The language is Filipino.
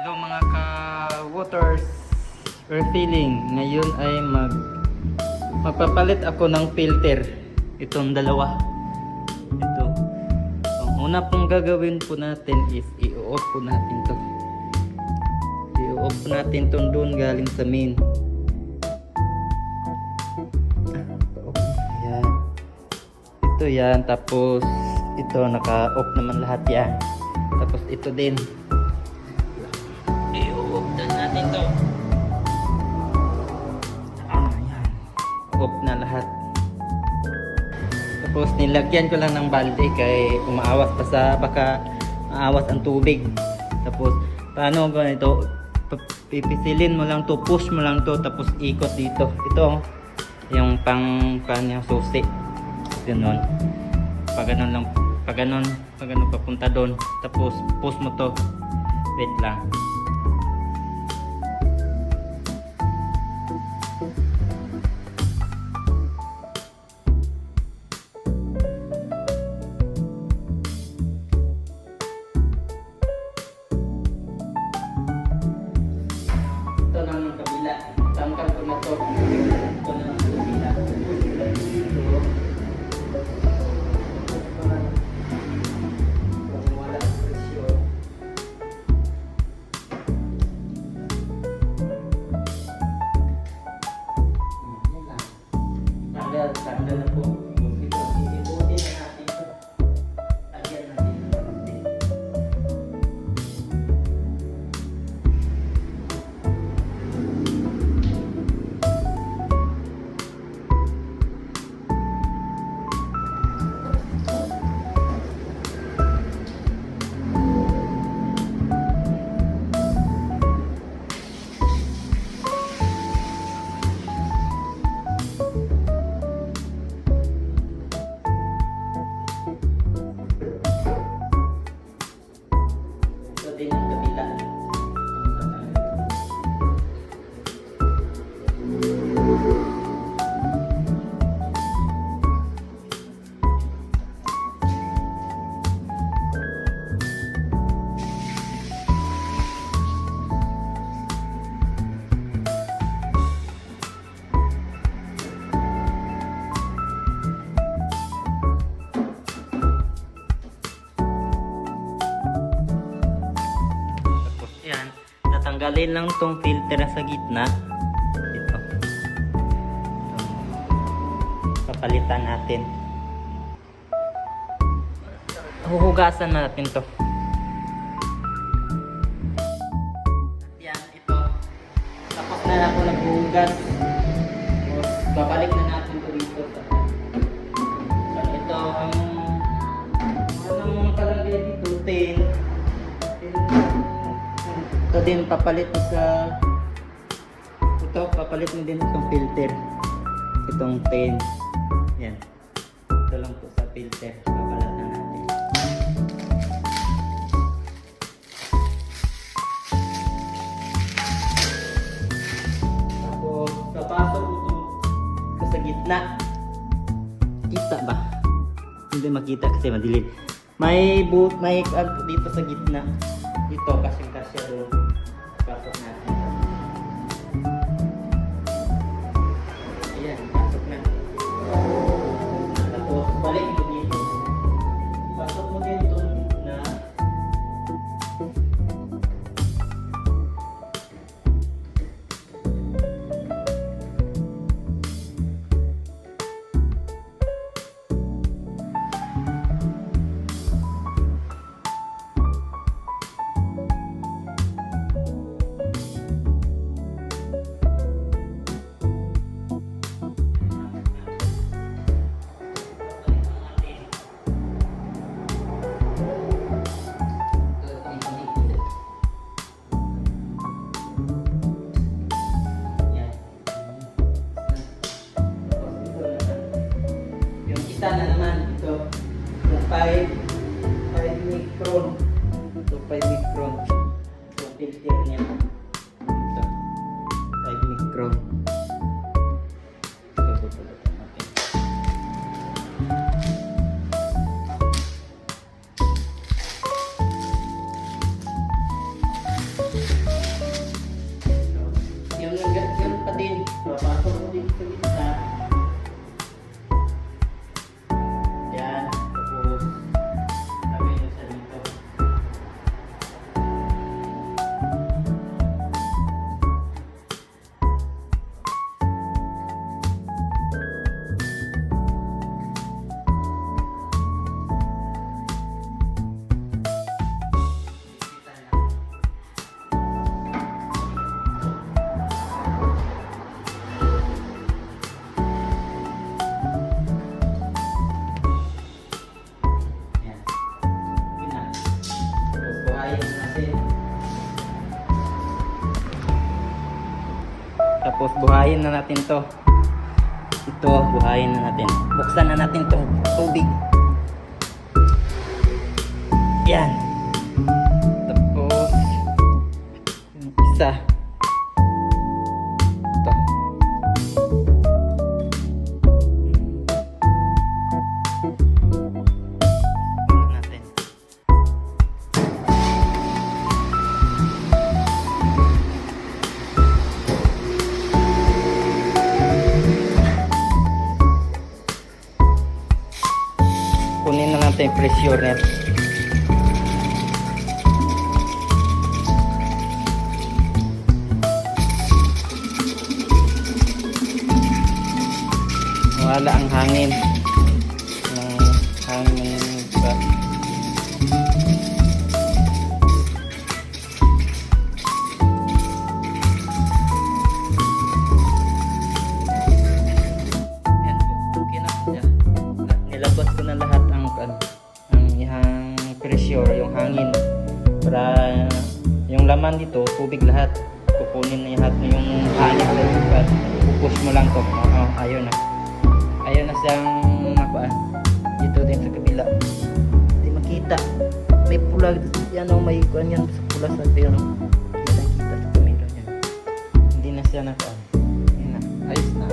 Hello mga ka-waters refilling. Ngayon ay magpapalit ako ng filter. Itong dalawa. Ito. Ang una pong gagawin po natin is i-off po natin to. I-off po natin to doon galing sa main. Ayan. Ito yan. Tapos ito naka-off naman lahat yan. Tapos ito din. I-off natin to. Ayan. Off na lahat. Tapos nilagyan ko lang ng balde kay umaawas pa sa baka maawas ang tubig. Tapos paano ganito? Pipisilin mo lang to, push mo lang to, tapos ikot dito. Ito yung pang kanya susi. Ganun. Pag ganun lang, pag ganun papunta doon. Tapos push mo to. Wait lang. Ito lang yung kabila. Tangkal ko na to. Ito na yung kabila. Ito. Wala ang presyo. Yan lang. Tanggal na po. Ito. Ibutin na natin ito. Lagyan natin ng konti. Ito din yung kabila. Tapos yan, tatanggalin lang tong filter na sa gitna. Ito. Papalitan natin. Huhugasan natin to. At yan, ito. Tapos na ako naghuhugas. Tapos babalik na natin to dito. So, ito ang anong kalagay dito? 10. Ito din papalit mo sa ito, papalit mo din itong filter. Itong 10. Yan. Ito lang po sa filter. Papalit na natin. Tapos papasok ito sa gitna. Kita ba? Hindi makita kasi madilim. May dito sa gitna. Dito kasing-kasya doon. Pasok natin. Ayan, pasok na. Tapos balik mo dito. Pasok mo din doon na Tapos buhayin na natin to. Ito, buhayin na natin. Buksan na natin tong tubig. Yan. Tapos yung isa. Ito. Tingnan natin. Kunin na natin yung pressure net. Wala ang hangin. Ang hangin ba? Yan po. Okay na siya. Nilabas ko na lahat ang ihang pressure, yung hangin. Para yung laman dito, tubig lahat. Kukunin na lahat yung hangin. Pupush mo lang to. Ayaw na. Ayaw na siyang nakuan. Dito din sa kabila. Hindi makita. May pula. Yan o, may kuan yan sa pula sa tayo. Hindi nakita sa kamera yan. Hindi na siya nakuan. Yan na. Ayos na.